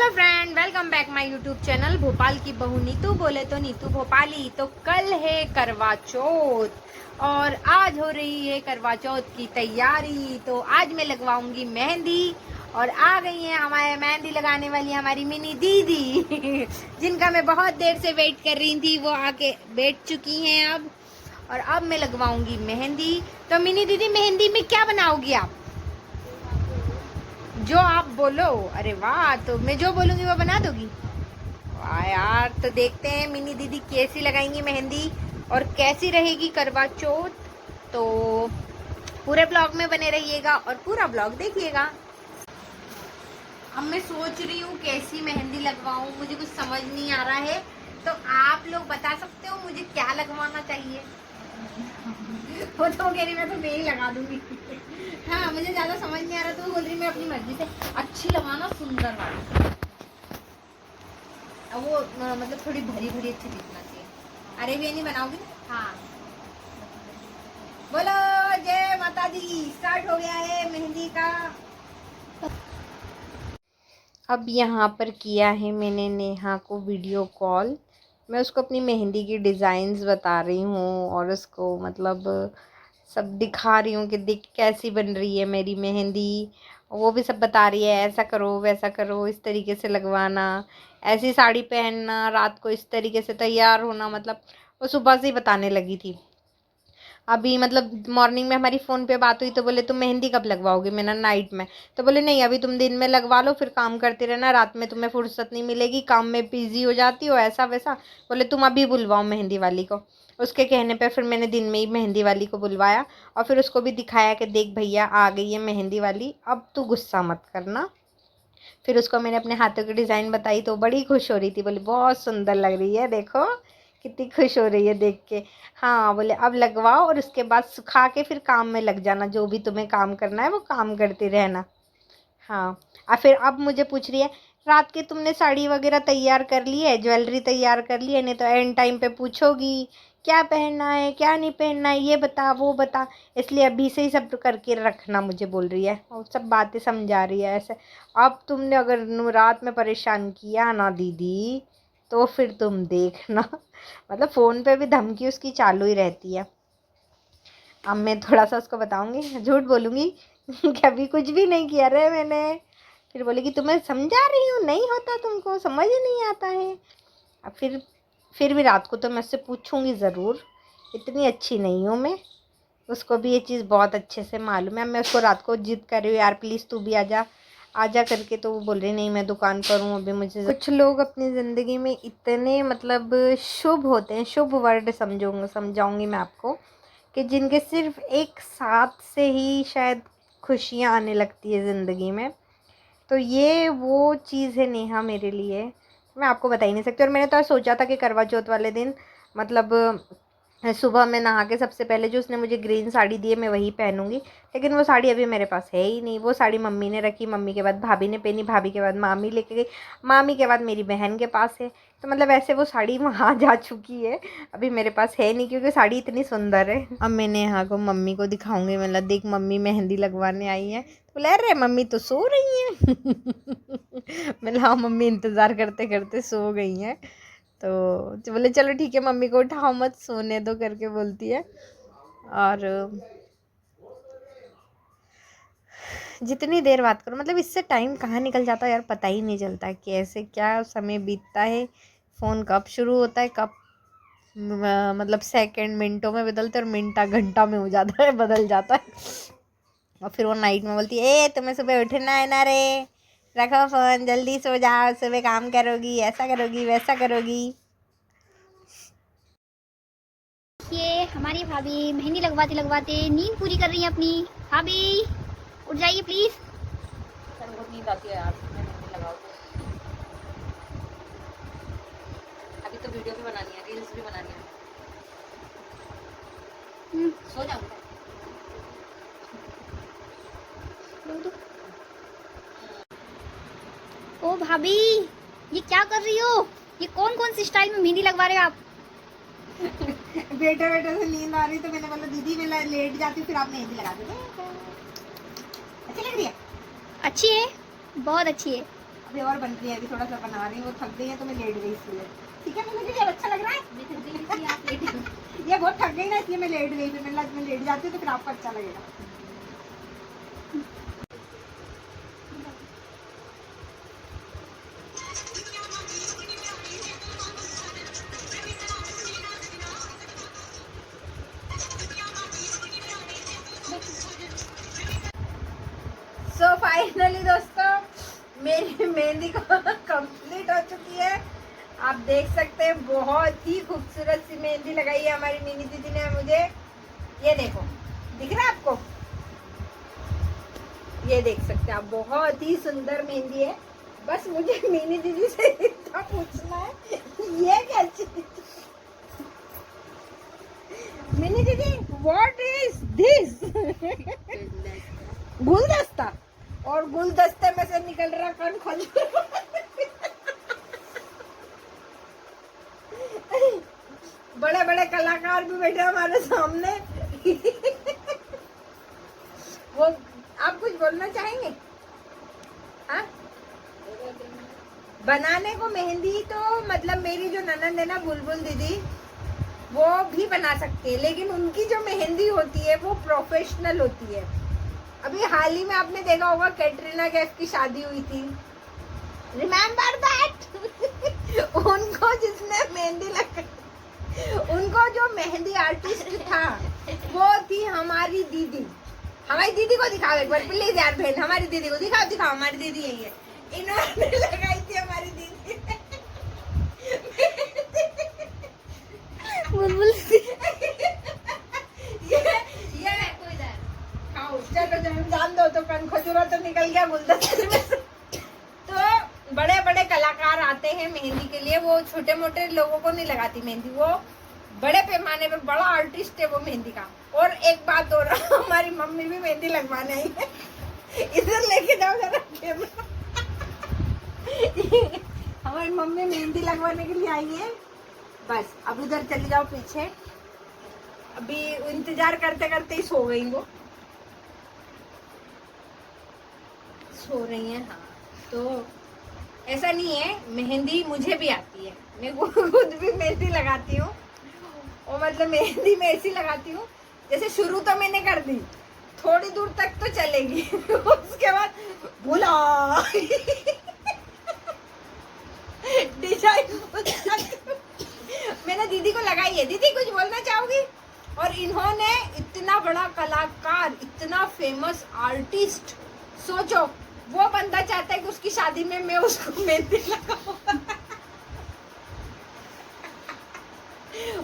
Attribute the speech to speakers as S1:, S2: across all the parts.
S1: Hello friend, welcome back my YouTube channel Bhopal की बहू नीतू बोले तो नीतू भोपाली। तो कल है करवा चौथ और आज हो रही है करवा चौथ की तैयारी। तो आज मैं लगवाऊंगी मेहंदी और आ गई है हमारे मेहंदी लगाने वाली हमारी मिनी दीदी जिनका मैं बहुत देर से वेट कर रही थी, वो आके बैठ चुकी हैं अब। और अब मैं लगवाऊंगी मेहंदी। तो मिनी दीदी, मेहंदी में क्या बनाओगी आप? जो आप बोलो। अरे वाह, तो मैं जो बोलूंगी वो बना दोगी? वाह यार, तो देखते हैं मिनी दीदी कैसी लगाएंगी मेहंदी और कैसी रहेगी करवा चौथ। तो पूरे ब्लॉग में बने रहिएगा और पूरा ब्लॉग देखिएगा। अब मैं सोच रही हूँ कैसी मेहंदी लगवाऊँ, मुझे कुछ समझ नहीं आ रहा है। तो आप लोग बता सकते हो मुझे क्या लगवाना चाहिए? वो तो कह रही मैं तो यही लगा दूंगी। हाँ, मुझे ज्यादा समझ नहीं आ रहा तो बोल रही मैं अपनी मर्जी से अच्छी लगाना, सुंदर वाली। अब वो मतलब थोड़ी भरी भरी अच्छी दिखना चाहिए। अरे भी नहीं बनाओगी? हाँ, बोलो जय माता दी। स्टार्ट हो गया है मेहंदी का। अब यहाँ पर किया है मैंने नेहा को वीडियो कॉल। मैं उसको अपनी मेहंदी की डिज़ाइंस बता रही हूँ और उसको मतलब सब दिखा रही हूँ कि देख कैसी बन रही है मेरी मेहंदी। वो भी सब बता रही है, ऐसा करो वैसा करो, इस तरीके से लगवाना, ऐसी साड़ी पहनना, रात को इस तरीके से तैयार होना। मतलब वो सुबह से ही बताने लगी थी। अभी मतलब मॉर्निंग में हमारी फ़ोन पे बात हुई तो बोले तुम मेहंदी कब लगवाओगे? मैंने नाइट में। तो बोले नहीं, अभी तुम दिन में लगवा लो, फिर काम करते रहना, रात में तुम्हें फुर्सत नहीं मिलेगी, काम में बिजी हो जाती हो, ऐसा वैसा। बोले तुम अभी बुलवाओ मेहंदी वाली को। उसके कहने पर फिर मैंने दिन में ही मेहंदी वाली को बुलवाया और फिर उसको भी दिखाया कि देख भैया आ गई है मेहंदी वाली, अब तू गुस्सा मत करना। फिर उसको मैंने अपने हाथों की डिज़ाइन बताई तो बड़ी खुश हो रही थी, बोली बहुत सुंदर लग रही है, देखो कितनी खुश हो रही है देख के। हाँ, बोले अब लगवाओ और उसके बाद सुखा के फिर काम में लग जाना, जो भी तुम्हें काम करना है वो काम करती रहना। हाँ, और फिर अब मुझे पूछ रही है रात के तुमने साड़ी वगैरह तैयार कर ली है, ज्वेलरी तैयार कर ली है, नहीं तो एंड टाइम पे पूछोगी क्या पहनना है क्या नहीं पहनना है, ये बता वो बता। इसलिए अभी से ही सब करके रखना मुझे बोल रही है और सब बातें समझा रही है ऐसे। अब तुमने अगर रात में परेशान किया ना दीदी तो फिर तुम देखना। मतलब फ़ोन पे भी धमकी उसकी चालू ही रहती है। अब मैं थोड़ा सा उसको बताऊंगी, झूठ बोलूँगी कभी कुछ भी नहीं किया रे मैंने। फिर बोलेगी तुम्हें समझा रही हूँ, नहीं होता तुमको, समझ ही नहीं आता है। अब फिर भी रात को तो मैं उससे पूछूंगी ज़रूर, इतनी अच्छी नहीं हूँ मैं। उसको भी ये चीज़ बहुत अच्छे से मालूम है। मैं उसको रात को जिद कर रही हूँ यार प्लीज़ तू भी आजा आजा करके, तो वो बोल रही नहीं मैं दुकान पर हूँ अभी मुझे। कुछ लोग अपनी ज़िंदगी में इतने मतलब शुभ होते हैं, शुभ वर्ड समझाऊंगी मैं आपको, कि जिनके सिर्फ एक साथ से ही शायद खुशियाँ आने लगती है ज़िंदगी में। तो ये वो चीज़ है नेहा मेरे लिए, मैं आपको बता ही नहीं सकती। और मैंने तो आज सोचा था कि करवा चौथ वाले दिन मतलब सुबह में नहा के सबसे पहले जो उसने मुझे ग्रीन साड़ी दी है मैं वही पहनूंगी, लेकिन वो साड़ी अभी मेरे पास है ही नहीं। वो साड़ी मम्मी ने रखी, मम्मी के बाद भाभी ने पहनी, भाभी के बाद मामी लेके गई, मामी के बाद मेरी बहन के पास है। तो मतलब ऐसे वो साड़ी वहाँ जा चुकी है, अभी मेरे पास है नहीं क्योंकि साड़ी इतनी सुंदर है। अब मैंने यहाँ को मम्मी को दिखाऊंगी, मतलब देख मम्मी मेहंदी लगवाने आई है। बोले अरे मम्मी तो सो रही हैं। मैंने हाँ मम्मी इंतज़ार करते करते सो गई हैं। तो बोले चलो ठीक है मम्मी को उठाओ मत, सोने दो करके बोलती है। और जितनी देर बात करो मतलब इससे टाइम कहाँ निकल जाता है यार, पता ही नहीं चलता कैसे क्या समय बीतता है। फ़ोन कब शुरू होता है कब मतलब सेकंड मिनटों में बदलते और मिनटा घंटा में हो जाता है, बदल जाता है। और फिर वो नाइट में बोलती है ए तुम्हें सुबह उठना है ना रे, रखो फ़ोन जल्दी सो जाओ, सुबह काम करोगी, ऐसा करोगी वैसा करोगी।
S2: ये हमारी भाभी मेहंदी लगवाते लगवाते नींद पूरी कर रही है अपनी। भाभी उठ जाइए प्लीज।
S1: सर बहुत नींद आती है यार, मेहंदी लगाओ तो। अभी तो वीडियो भी बनानी है, रील्स भी बनानी है। सो जाऊंगा।
S2: ओ भाभी ये क्या कर रही हो? ये कौन कौन सी स्टाइल में मेहंदी लगवा रहे हो आप?
S1: बेटे बेटे से नींद आ रही तो मैंने बोला दीदी मैं लेट जाती हूँ फिर आप मेहंदी लगा दो। अच्छी लग रही है?
S2: अच्छी है, बहुत अच्छी है।
S1: अभी और बन रही है, अभी थोड़ा सा बना रही हूँ, वो थक गई है तो मैं लेट गई इसलिए। ठीक है, मुझे ये अच्छा लग रहा है। ये बहुत थक गई ना इसलिए मैं लेट गई, फिर मैंने मैं लेट जाती हूँ तो फिर आपको अच्छा लगेगा। सो फाइनली दोस्तों मेरी मेहंदी कंप्लीट हो चुकी है। आप देख सकते हैं बहुत ही खूबसूरत सी मेहंदी लगाई है हमारी मिनी दीदी ने मुझे। ये देखो, दिख रहा है आपको? ये देख सकते हैं आप, बहुत ही सुंदर मेहंदी है। बस मुझे मिनी दीदी से इतना पूछना है, ये क्या चीज? मिनी दीदी, व्हाट इज दिस? गुलदस्ता। और गुलदस्ते में से निकल रहा कौन खजूर। बड़े बड़े कलाकार भी बैठे हमारे सामने। वो आप कुछ बोलना चाहेंगे? हाँ, बनाने को मेहंदी तो मतलब मेरी जो ननद है ना बुलबुल दीदी, वो भी बना सकती है, लेकिन उनकी जो मेहंदी होती है वो प्रोफेशनल होती है। अभी हाल ही में आपने देखा होगा कैटरीना कैफ की शादी हुई थी, रिमेम्बर दैट? उनको जिसने मेहंदी लगाई, उनको जो मेहंदी आर्टिस्ट था वो थी हमारी दीदी। हमारी दीदी को दिखाओ एक बार प्लीज यार बहन, हमारी दीदी को दिखाओ, दिखाओ हमारी दीदी यही है, इन्होंने लगाई थी हमारी दीदी।
S2: बुलबुल
S1: ये देखो इधर, खाओ चलो जान दो, तो कन खजूरा तो निकल गया गुलदस्ते में से। तो बड़े बड़े कलाकार आते हैं मेहंदी के लिए, वो छोटे मोटे लोगों को नहीं लगाती मेहंदी, वो बड़े पैमाने पे बड़ा आर्टिस्ट है वो मेहंदी का। और एक बात और, हमारी मम्मी भी मेहंदी लगवाने आई है, इधर लेके जाओ जरा कैमरा। हमारी मम्मी मेहंदी लगवाने के लिए आई है। बस अब उधर चली जाओ पीछे, अभी इंतजार करते करते ही सो गई, वो सो रही है। हाँ, तो ऐसा नहीं है, मेहंदी मुझे भी आती है, मैं खुद भी मेहंदी लगाती हूँ। और मतलब मेहंदी में ऐसी लगाती हूँ जैसे शुरू तो मैंने कर दी, थोड़ी दूर तक तो चलेगी, उसके बाद भूला डिजाइन। मैंने दीदी को लगाई है। दीदी कुछ बोलना चाहोगी? और इन्होंने इतना बड़ा कलाकार, इतना फेमस आर्टिस्ट, सोचो वो बंदा चाहता है कि उसकी शादी में मैं उसको मेहंदी लगाऊं।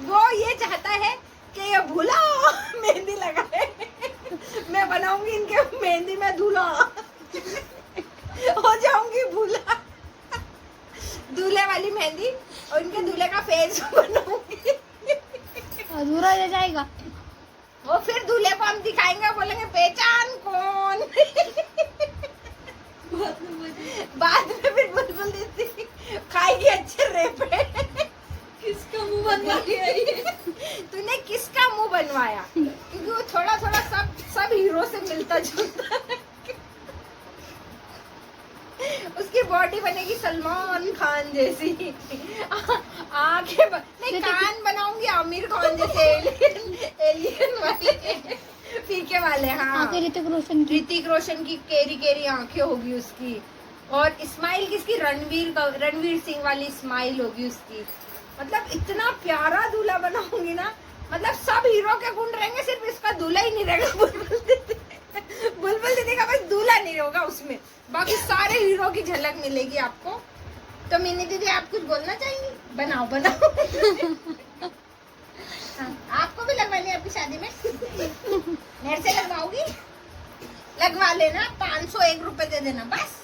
S1: वो ये चाहता है कि ये भूला मेहंदी लगाए, मैं बनाऊंगी इनके मेहंदी में दूल्हा, हो जाऊंगी भूला, दूल्हे वाली मेहंदी, और इनके दूल्हे का फेस बनाऊंगी।
S2: अधूरा रह जाएगा।
S1: वो फिर दूल्हे को हम दिखाएंगे, बोलेंगे पहचान कौन। बाद में फिर बुलबुल दीदी खाएगी अच्छे रेपे।
S2: किसका मुंह बनवा लिया?
S1: तूने किसका मुंह बनवाया? क्योंकि वो थोड़ा थोड़ा सब हीरो से मिलता जुलता है। उसकी बॉडी बनेगी सलमान खान जैसी, आंखें नहीं, कान बनाऊंगी आमिर खान जैसे, एलियन वाले, फीके वाले। हाँ, ऋतिक रोशन की केरी केरी आंखें होगी उसकी, और स्माइल किसकी? रणवीर सिंह वाली स्माइल होगी उसकी। मतलब इतना प्यारा दूल्हा बनाऊंगी ना, मतलब सब हीरो के गुण रहेंगे, सिर्फ इसका दूल्हा ही नहीं रहेगा। बुलबुल दीदी का बस दूल्हा नहीं होगा उसमें, बाकी सारे हीरो की झलक मिलेगी आपको। तो मिनी दीदी आप कुछ बोलना चाहेंगी? बनाओ बनाओ। हाँ, आपको भी लगवानी है आपकी शादी में? मेरे से लगवाओगी? लगवा लेना, 501 रुपए दे देना बस,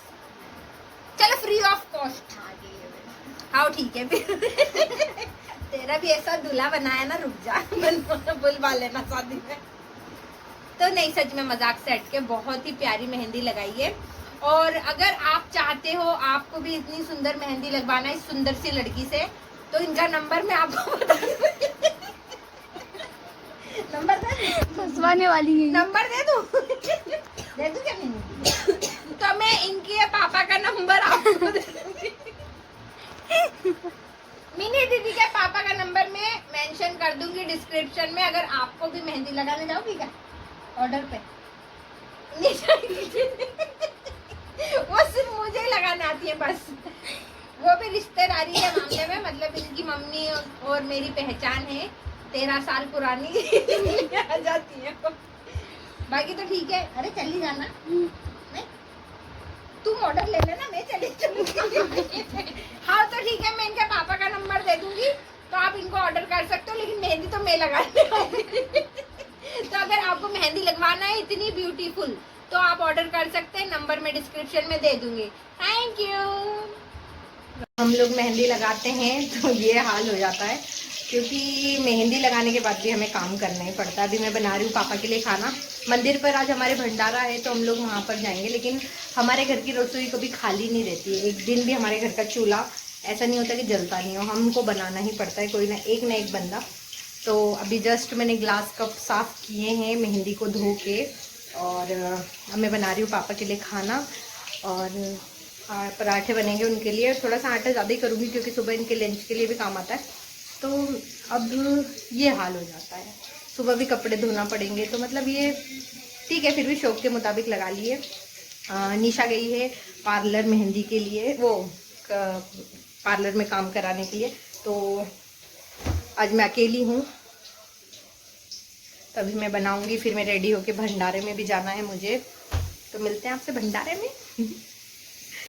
S1: चलो फ्री ऑफ कॉस्ट। हाँ ठीक है, फिर तेरा भी ऐसा दूल्हा बनाया ना, रुक जा, बुलवा लेना शादी में। तो नहीं, सच में मजाक से हट के बहुत ही प्यारी मेहंदी लगाई है। और अगर आप चाहते हो आपको भी इतनी सुंदर मेहंदी लगवाना इस सुंदर सी लड़की से, तो इनका नंबर मैं आपको बता दूंगी। नंबर दे,
S2: फंसवाने वाली है।
S1: नंबर दे दूं? दे दूं क्या? नहीं तो मैं इनके पापा का नंबर आपको दे दूंगी। मिनी दीदी के पापा का नंबर मैं मेंशन कर दूंगी डिस्क्रिप्शन में। अगर आपको भी मेहंदी लगाने जाओगी क्या ऑर्डर पे? नहीं जाएगी। वो सिर्फ मुझे ही लगाने आती है बस। वो भी रिश्तेदारी के मामले में, मतलब इनकी मम्मी और मेरी पहचान है 13 साल पुरानी। आ जाती है। बाकी तो ठीक है। अरे चली जाना, नहीं तुम ऑर्डर ले लेना, मैं चली जाऊंगी। हाँ तो ठीक है, मैं इनके पापा का नंबर दे दूंगी तो आप इनको ऑर्डर कर सकते हो, लेकिन मेहंदी तो मैं लगाने आऊंगी। तो अगर आपको मेहंदी लगवाना है इतनी ब्यूटीफुल तो आप ऑर्डर कर सकते हैं, नंबर मैं डिस्क्रिप्शन में दे दूंगी। Thank you. हम लोग मेहंदी लगाते हैं तो ये हाल हो जाता है, क्योंकि मेहंदी लगाने के बाद भी हमें काम करना ही पड़ता है। अभी मैं बना रही हूँ पापा के लिए खाना। मंदिर पर आज हमारे भंडारा है तो हम लोग वहाँ पर जाएंगे, लेकिन हमारे घर की रसोई कभी खाली नहीं रहती है। एक दिन भी हमारे घर का चूल्हा ऐसा नहीं होता कि जलता नहीं हो, हमको बनाना ही पड़ता है कोई ना एक बंदा। तो अभी जस्ट मैंने ग्लास कप साफ़ किए हैं मेहंदी को धो के, और अब मैं बना रही हूँ पापा के लिए खाना। और पराठे बनेंगे उनके लिए। थोड़ा सा आटा ज़्यादा ही करूँगी क्योंकि सुबह इनके लंच के लिए भी काम आता है। तो अब ये हाल हो जाता है, सुबह भी कपड़े धोना पड़ेंगे। तो मतलब ये ठीक है, फिर भी शौक के मुताबिक लगा लिए। निशा गई है पार्लर मेहंदी के लिए, वो पार्लर में काम कराने के लिए। तो आज मैं अकेली हूँ, तभी मैं बनाऊँगी। फिर मैं रेडी होके भंडारे में भी जाना है मुझे, तो मिलते हैं आपसे भंडारे में।